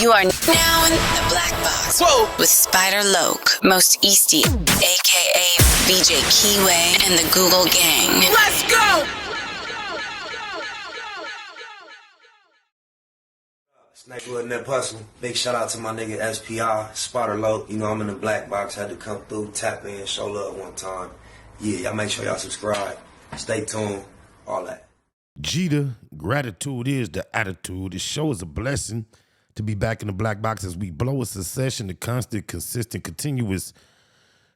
You are now in the black box. Whoa. With Spider Loke, Most Easty, aka VJ Keyway, and the Google Gang. Let's go! Snakewood and that hustle. Big shout out to my nigga SPI, Spider Loke. You know I'm in the black box. Had to come through, tap in, show love one time. Yeah, y'all make sure y'all subscribe. Stay tuned. All that. Jeter, gratitude is the attitude. The show is a blessing to be back in the black box as we blow a succession. The constant, consistent, continuous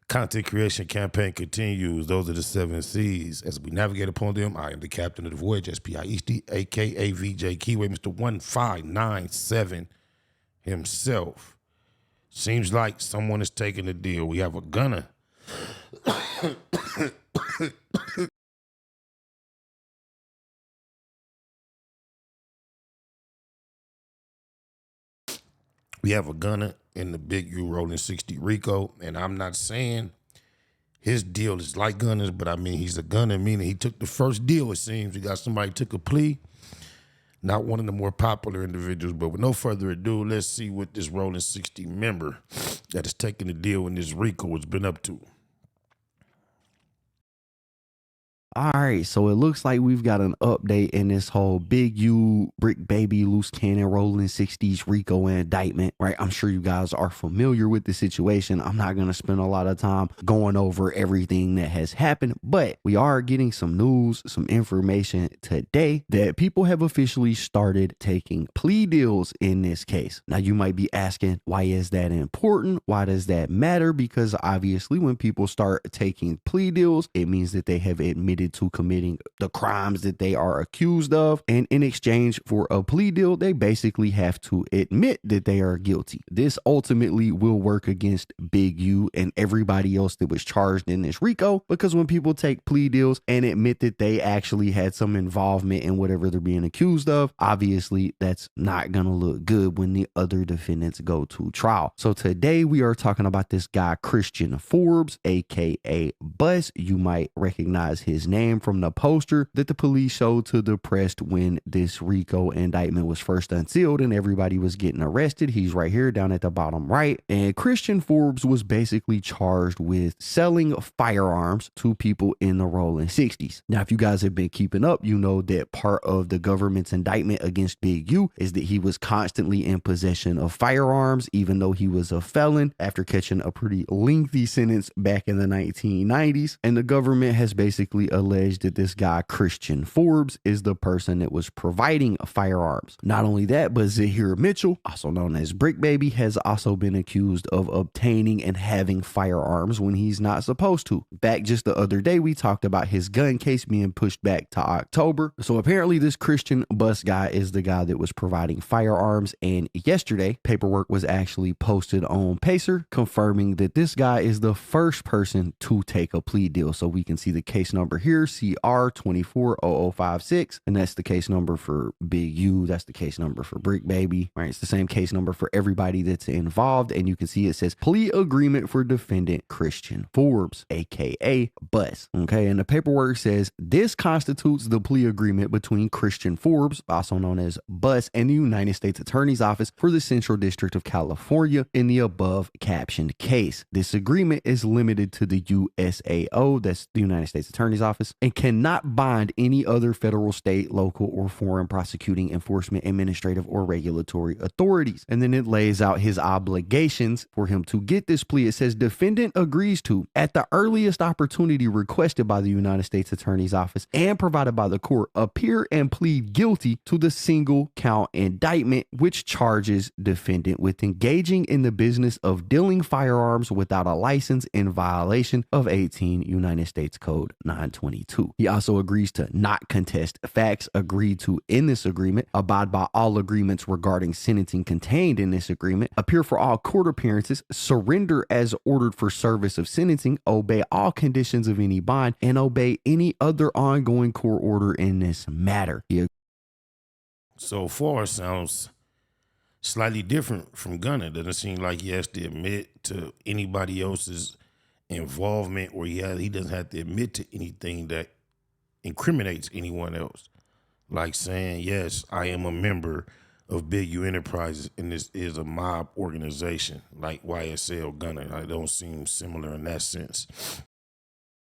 content creation campaign continues. Those are the 7C's. As we navigate upon them, I am the captain of the voyage, SPI Easty, a.k.a. VJ Keyway, Mr. 1597 himself. Seems like someone is taking the deal. We have a gunner. We have a gunner in the Big U Rollin 60 RICO, and I'm not saying his deal is like gunners, but I mean he's a gunner, meaning he took the first deal, it seems. We got somebody who took a plea, not one of the more popular individuals, but with no further ado, let's see what this Rollin 60 member that is taking the deal in this RICO has been up to. All right, so it looks like we've got an update in this whole Big U, Brick Baby, Loose Cannon, Rollin 60's RICO indictment, right? I'm sure you guys are familiar with the situation. I'm not going to spend a lot of time going over everything that has happened, but we are getting some news, some information today that people have officially started taking plea deals in this case. Now, you might be asking, why is that important? Why does that matter? Because obviously when people start taking plea deals, it means that they have admitted to committing the crimes that they are accused of, and in exchange for a plea deal they basically have to admit that they are guilty. This ultimately will work against Big U and everybody else that was charged in this RICO, because when people take plea deals and admit that they actually had some involvement in whatever they're being accused of, obviously that's not gonna look good when the other defendants go to trial. So today we are talking about this guy Christian Forbes, aka Bus. You might recognize his name from the poster that the police showed to the press when this RICO indictment was first unsealed and everybody was getting arrested. He's right here down at the bottom right. And Christian Forbes was basically charged with selling firearms to people in the Rollin 60s. Now, if you guys have been keeping up, you know that part of the government's indictment against Big U is that he was constantly in possession of firearms, even though he was a felon after catching a pretty lengthy sentence back in the 1990s. And the government has basically alleged that this guy Christian Forbes is the person that was providing firearms. Not only that, but Zahir Mitchell, also known as Brick Baby, has also been accused of obtaining and having firearms when he's not supposed to. Back just the other day, we talked about his gun case being pushed back to October. So apparently this Christian Bus guy is the guy that was providing firearms, and yesterday paperwork was actually posted on Pacer confirming that this guy is the first person to take a plea deal. So we can see the case number here, CR240056, and that's the case number for Big U. That's the case number for Brick Baby. Right, it's the same case number for everybody that's involved, and you can see it says plea agreement for defendant Christian Forbes, aka Bus. Okay, and the paperwork says this constitutes the plea agreement between Christian Forbes, also known as Bus, and the United States Attorney's Office for the Central District of California in the above captioned case. This agreement is limited to the USAO, that's the United States Attorney's Office, and cannot bind any other federal, state, local, or foreign prosecuting, enforcement, administrative, or regulatory authorities. And then it lays out his obligations for him to get this plea. It says defendant agrees to, at the earliest opportunity requested by the United States Attorney's Office and provided by the court, appear and plead guilty to the single count indictment, which charges defendant with engaging in the business of dealing firearms without a license in violation of 18 United States Code 922. He also agrees to not contest facts agreed to in this agreement, abide by all agreements regarding sentencing contained in this agreement, appear for all court appearances, surrender as ordered for service of sentencing, obey all conditions of any bond, and obey any other ongoing court order in this matter. So far, sounds slightly different from Gunner. Doesn't seem like he has to admit to anybody else's involvement, or he doesn't have to admit to anything that incriminates anyone else. Like saying, yes, I am a member of Big U Enterprises, and this is a mob organization like YSL Gunner. It don't seem similar in that sense.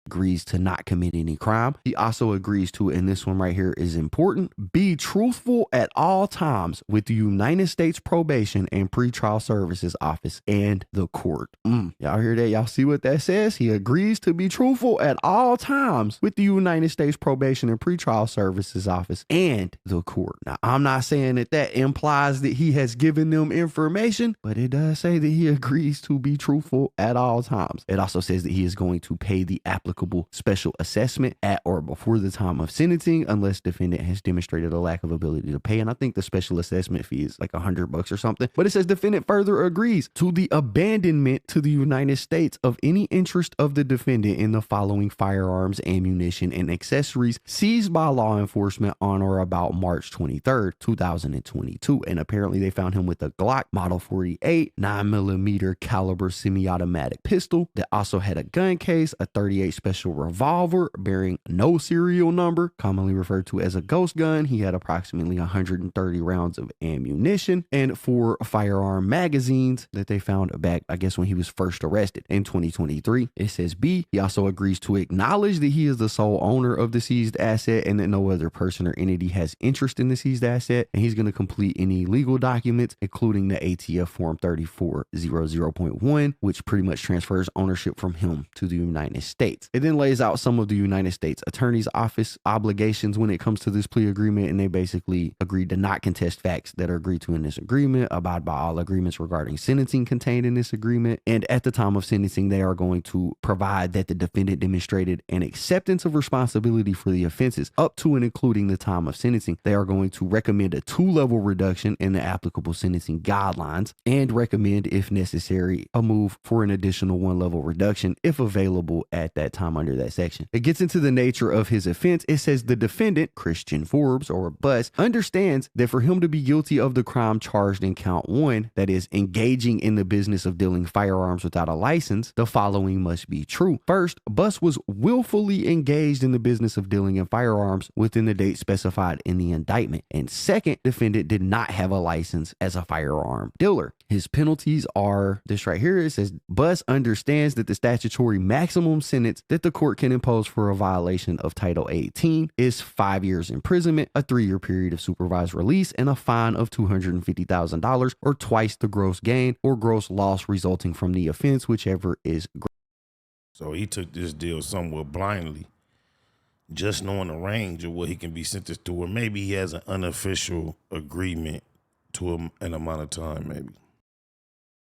Agrees to not commit any crime. He also agrees to, and this one right here is important, be truthful at all times with the United States Probation and Pretrial Services Office and the court. Y'all hear that? Y'all see what that says? He agrees to be truthful at all times with the United States Probation and Pretrial Services Office and the court. Now, I'm not saying that that implies that he has given them information, but it does say that he agrees to be truthful at all times. It also says that he is going to pay the applicable special assessment at or before the time of sentencing unless defendant has demonstrated a lack of ability to pay. And I think the special assessment fee is like $100 or something. But it says defendant further agrees to the abandonment to the United States of any interest of the defendant in the following firearms, ammunition, and accessories seized by law enforcement on or about March 23rd, 2022. And apparently they found him with a Glock Model 48 9mm caliber semi-automatic pistol that also had a gun case, a 38 special revolver bearing no serial number, commonly referred to as a ghost gun. He had approximately 130 rounds of ammunition and 4 firearm magazines that they found back, I guess, when he was first arrested in 2023. It says B, he also agrees to acknowledge that he is the sole owner of the seized asset and that no other person or entity has interest in the seized asset. And he's going to complete any legal documents, including the ATF Form 3400.1, which pretty much transfers ownership from him to the United States. It then lays out some of the United States Attorney's Office obligations when it comes to this plea agreement, and they basically agreed to not contest facts that are agreed to in this agreement, abide by all agreements regarding sentencing contained in this agreement, and at the time of sentencing, they are going to provide that the defendant demonstrated an acceptance of responsibility for the offenses up to and including the time of sentencing. They are going to recommend a 2-level reduction in the applicable sentencing guidelines and recommend, if necessary, a move for an additional 1-level reduction if available at that time under that section. It gets into the nature of his offense. It says the defendant, Christian Forbes or Bus, understands that for him to be guilty of the crime charged in count 1, that is engaging in the business of dealing firearms without a license, the following must be true. First, Bus was willfully engaged in the business of dealing in firearms within the date specified in the indictment. And second, defendant did not have a license as a firearm dealer. His penalties are this right here. It says Bus understands that the statutory maximum sentence that the court can impose for a violation of Title 18 is 5 years imprisonment, a 3-year period of supervised release, and a fine of $250,000 or twice the gross gain or gross loss resulting from the offense, whichever is greater. So he took this deal somewhat blindly, just knowing the range of what he can be sentenced to, or maybe he has an unofficial agreement to an amount of time, maybe.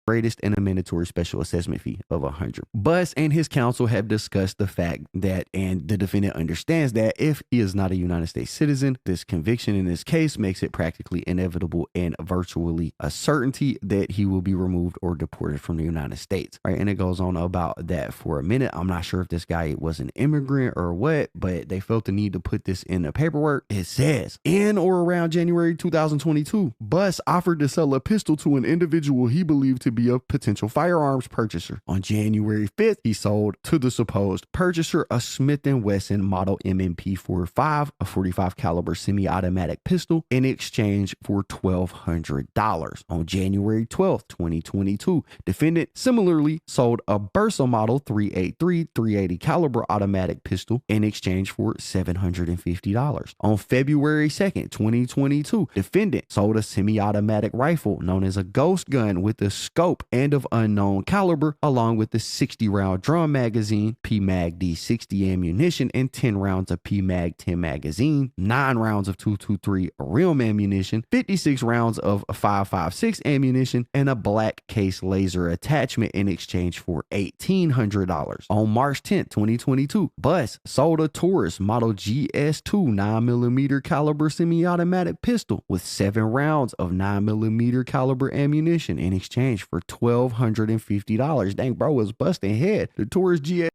Greatest and a mandatory special assessment fee of $100. Bus and his counsel have discussed the fact that, and the defendant understands that if he is not a United States citizen, this conviction in this case makes it practically inevitable and virtually a certainty that he will be removed or deported from the United States, right? And it goes on about that for a minute. I'm not sure if this guy was an immigrant or what, but they felt the need to put this in the paperwork. It says, in or around January 2022, Bus offered to sell a pistol to an individual he believed to be a potential firearms purchaser. On January 5th, he sold to the supposed purchaser a Smith & Wesson Model MMP 45, a 45 caliber semi-automatic pistol in exchange for $1,200. On January 12th, 2022, defendant similarly sold a Bursa Model 383 380 caliber automatic pistol in exchange for $750. On February 2nd, 2022, defendant sold a semi-automatic rifle known as a ghost gun with a scope and of unknown caliber, along with the 60-round drum magazine, PMag D60 ammunition, and 10 rounds of PMag 10 magazine, 9 rounds of 223 rim ammunition, 56 rounds of 5.56 ammunition, and a black case laser attachment in exchange for $1,800. On March 10th, 2022, Bus sold a Taurus Model GS2 9mm caliber semi-automatic pistol with 7 rounds of 9mm caliber ammunition in exchange for $1,250. Dang, bro was busting head. The Taurus GS.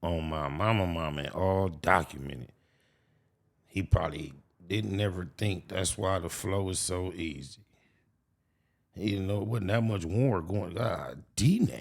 Oh, my mama, all documented. He probably didn't ever think that's why the flow is so easy. He didn't know it wasn't that much war going. God, D now.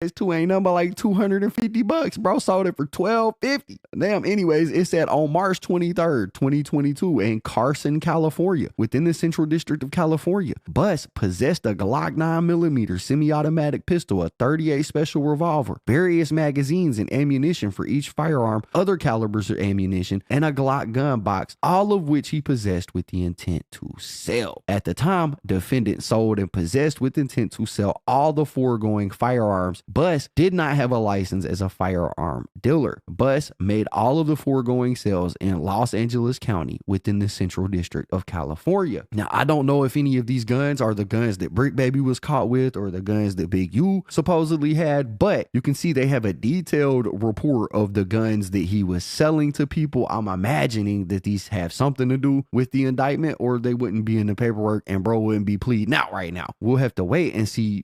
PS2 ain't nothing but like $250, bro. Sold it for $12.50. Damn. Anyways, it said on March 23rd, 2022 in Carson, California, within the Central District of California, Bus possessed a Glock 9mm semi-automatic pistol, a 38 special revolver, various magazines and ammunition for each firearm, other calibers of ammunition, and a Glock gun box, all of which he possessed with the intent to sell. At the time, defendant sold and possessed with intent to sell all the foregoing firearms. Bus did not have a license as a firearm dealer. Bus made all of the foregoing sales in Los Angeles County within the Central District of California. Now, I don't know if any of these guns are the guns that Brick Baby was caught with or the guns that Big U supposedly had, but you can see they have a detailed report of the guns that he was selling to people. I'm imagining that these have something to do with the indictment, or they wouldn't be in the paperwork and bro wouldn't be pleading out right now. We'll have to wait and see,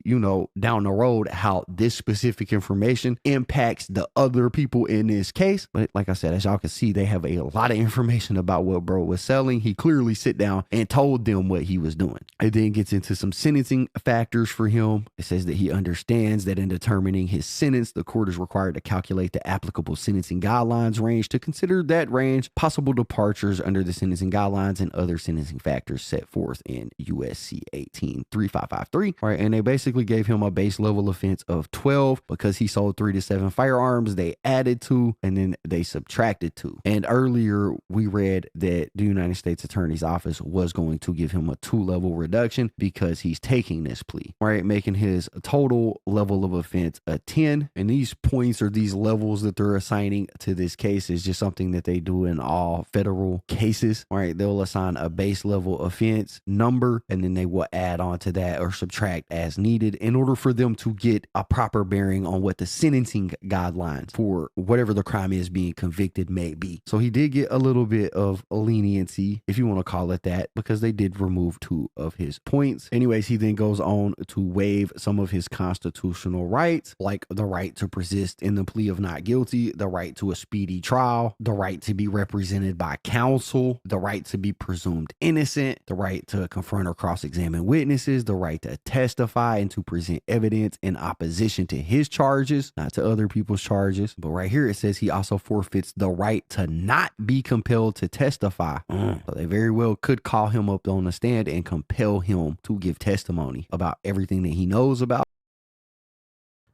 down the road how this specific information impacts the other people in this case. But like I said, as y'all can see, they have a lot of information about what bro was selling. He clearly sit down and told them what he was doing. It then gets into some sentencing factors for him. It says that he understands that in determining his sentence, the court is required to calculate the applicable sentencing guidelines range to consider that range, possible departures under the sentencing guidelines, and other sentencing factors set forth in USC 18-3553. All right, and they basically gave him a base level offense of 12 because he sold 3 to 7 firearms. They added 2 and then they subtracted 2. And earlier we read that the United States Attorney's Office was going to give him a 2-level reduction because he's taking this plea, right? Making his total level of offense a 10. And these points or these levels that they're assigning to this case is just something that they do in all federal cases, right? They'll assign a base level offense number and then they will add on to that or subtract as needed in order for them to get a proper bearing on what the sentencing guidelines for whatever the crime is being convicted may be. So he did get a little bit of leniency, if you want to call it that, because they did remove 2 of his points. Anyways, he then goes on to waive some of his constitutional rights, like the right to persist in the plea of not guilty, the right to a speedy trial, the right to be represented by counsel, the right to be presumed innocent, the right to confront or cross-examine witnesses, the right to testify and to present evidence in opposition to his charges, not to other people's charges. But right here it says he also forfeits the right to not be compelled to testify. So they very well could call him up on the stand and compel him to give testimony about everything that he knows about.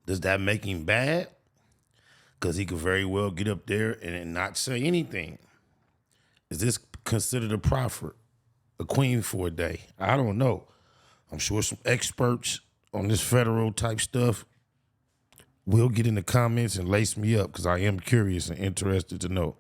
Does that make him bad? Because he could very well get up there and not say anything. Is this considered a prophet, a queen for a day? I don't know. I'm sure some experts on this federal type stuff will get in the comments and lace me up because I am curious and interested to know.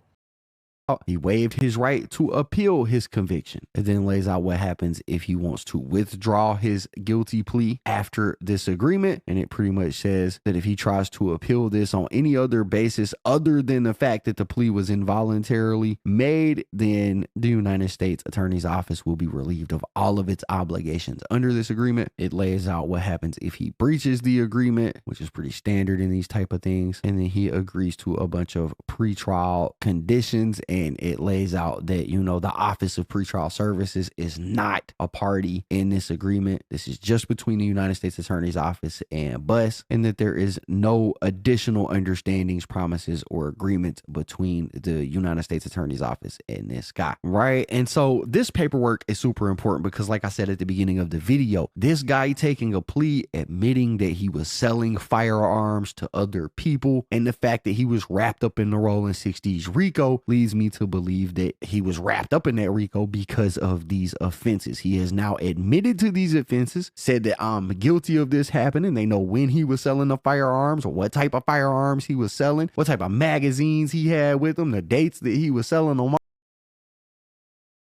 He waived his right to appeal his conviction. It then lays out what happens if he wants to withdraw his guilty plea after this agreement. And it pretty much says that if he tries to appeal this on any other basis other than the fact that the plea was involuntarily made, then the United States Attorney's Office will be relieved of all of its obligations under this agreement. It lays out what happens if he breaches the agreement, which is pretty standard in these type of things. And then he agrees to a bunch of pretrial conditions, and it lays out that, the Office of Pretrial Services is not a party in this agreement. This is just between the United States Attorney's Office and Bus, and that there is no additional understandings, promises, or agreements between the United States Attorney's Office and this guy, right? And so this paperwork is super important because, like I said at the beginning of the video, this guy taking a plea, admitting that he was selling firearms to other people, and the fact that he was wrapped up in the Rollin 60's RICO leads me to believe that he was wrapped up in that RICO because of these offenses. He has now admitted to these offenses, said that I'm guilty of this happening. They know when he was selling the firearms, or what type of firearms he was selling, what type of magazines he had with him, the dates that he was selling them.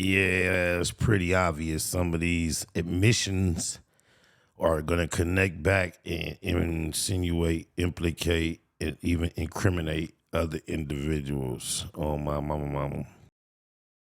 Yeah, it's pretty obvious some of these admissions are going to connect back and insinuate, implicate, and even incriminate other individuals. Oh, my mama.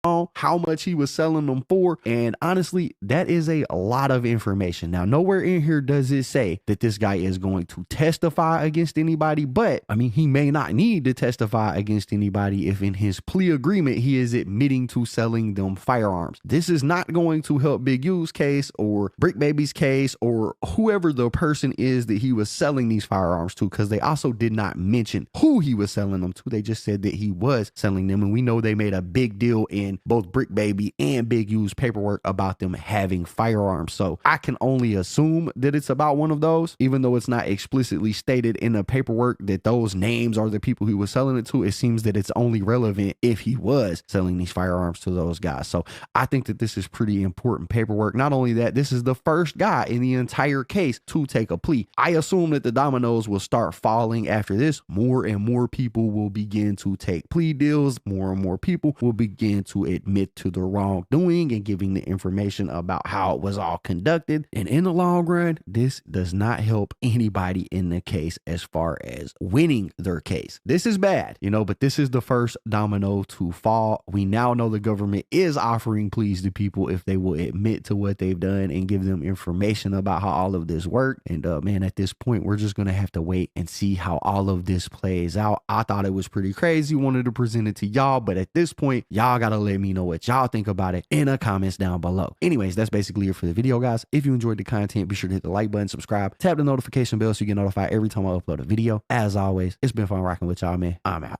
how much he was selling them for. And honestly, that is a lot of information. Now, nowhere in here does it say that this guy is going to testify against anybody, but I mean, he may not need to testify against anybody if in his plea agreement, he is admitting to selling them firearms. This is not going to help Big U's case or Brick Baby's case or whoever the person is that he was selling these firearms to, because they also did not mention who he was selling them to. They just said that he was selling them. And we know they made a big deal in both Brick Baby and Big U's paperwork about them having firearms. So I can only assume that it's about one of those, even though it's not explicitly stated in the paperwork that those names are the people he was selling it to. It seems that it's only relevant if he was selling these firearms to those guys. So I think that this is pretty important paperwork. Not only that, this is the first guy in the entire case to take a plea. I assume that the dominoes will start falling after this. More and more people will begin to take plea deals. More and more people will begin to admit to the wrongdoing and giving the information about how it was all conducted. And in the long run, this does not help anybody in the case as far as winning their case. This is bad, but this is the first domino to fall. We now know the government is offering pleas to people if they will admit to what they've done and give them information about how all of this worked. And man, at this point, we're just going to have to wait and see how all of this plays out. I thought it was pretty crazy. Wanted to present it to y'all, but at this point, y'all got to let me know what y'all think about it in the comments down below. Anyways, that's basically it for the video, guys. If you enjoyed the content, be sure to hit the like button, subscribe, tap the notification bell so you get notified every time I upload a video. As always, it's been fun rocking with y'all, man. I'm out.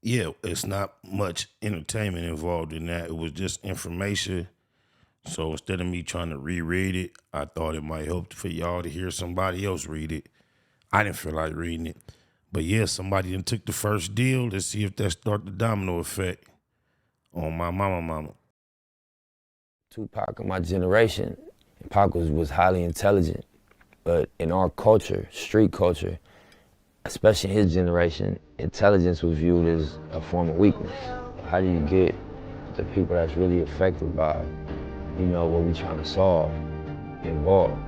Yeah, it's not much entertainment involved in that. It was just information. So instead of me trying to reread it, I thought it might help for y'all to hear somebody else read it. I didn't feel like reading it. But yeah, somebody done took the first deal. Let's see if that start the domino effect on my mama. Tupac of my generation, Pac was highly intelligent. But in our culture, street culture, especially his generation, intelligence was viewed as a form of weakness. How do you get the people that's really affected by, what we're trying to solve involved?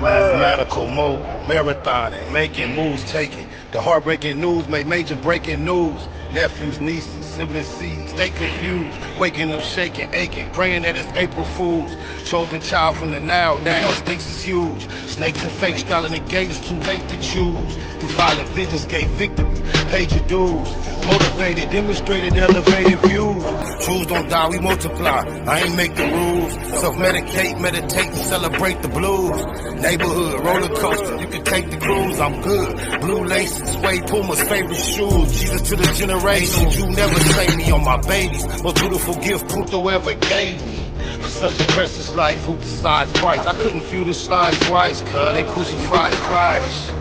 Mathematical mode, marathoning, making moves taken. The heartbreaking news made major breaking news. Nephews, nieces, siblings see, stay confused. Waking up shaking, aching, praying that it's April Fools. Chosen child from the now stakes is huge. Snakes and fakes, styling the gate is too late to choose. Through violent visions gave victory. paid your dues. Motivated, demonstrated, elevated views. Truths don't die, we multiply. I ain't make the rules. Self-medicate, meditate, and celebrate the blues. Neighborhood, roller coaster, you can take the cruise, I'm good. Blue laces, suede Puma's favorite shoes. Jesus to the generations, you never say me on my babies. Most beautiful gift Puto ever gave me. For such a precious life, who decides Christ? I couldn't view the slide twice, cuz they crucified Christ.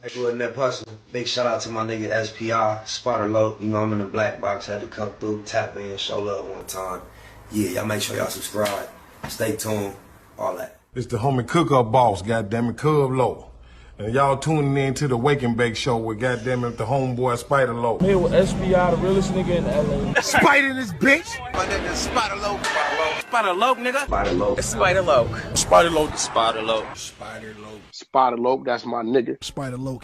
Like with that hustle. Big shout out to my nigga SPI, Spotter Low. You know I'm in the black box, had to come through, tap in, show love one time. Yeah, y'all make sure y'all subscribe. Stay tuned, all that. It's the homie cook-up boss, goddammit, Cub Low. And y'all tuning in to the Wake and Bake Show with goddammit the homeboy Spider Low. Here with SPI, the realest nigga in LA. Spider this bitch! My nigga Spotter Low. Spider Loke, nigga. Spider Low. It's Spider Loke. Spider Low. Spider Loke. Spider Low. Spider Loke, that's my nigga. Spider Low.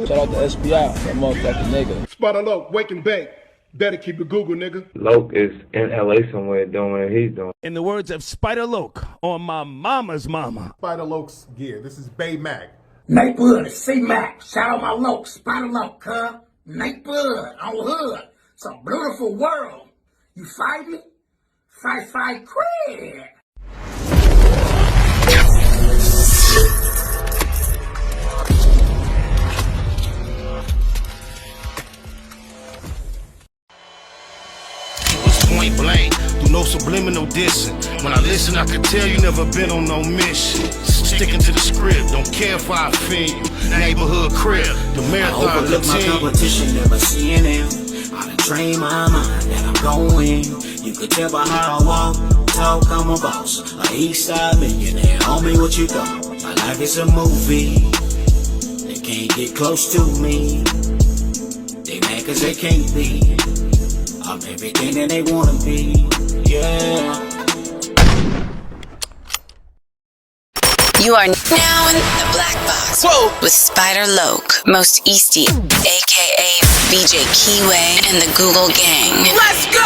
Shout out to SPI, that motherfucking nigga. Spider Low, Wake and Bake. Better keep it Google, nigga. Loke is in LA somewhere doing what he's doing. In the words of Spider Loke on my mama's mama. Spider Loke's gear. This is Bay Mac. Nate Blood, C-Mac. Shout out my Loke, Spider Loke, huh? Nate Blood, on hood. It's a beautiful world. You fight me? Fight, craig. Point blank, through no subliminal dissing. When I listen, I can tell you never been on no mission. Sticking to the script, don't care if I offend you. Neighborhood crib, the marathon I overlook my competition, never seeing them. I done trained my mind that I'm going. You could tell by how I walk, talk, I'm a boss. A east side millionaire, homie, what you thought? My life is a movie. They can't get close to me. They mad cause they can't be. I'm everything that they wanna be, yeah. You are now in the black box. Whoa! With Spider Loke, Most Easty, aka BJ Keyway, and the Google Gang. Let's go!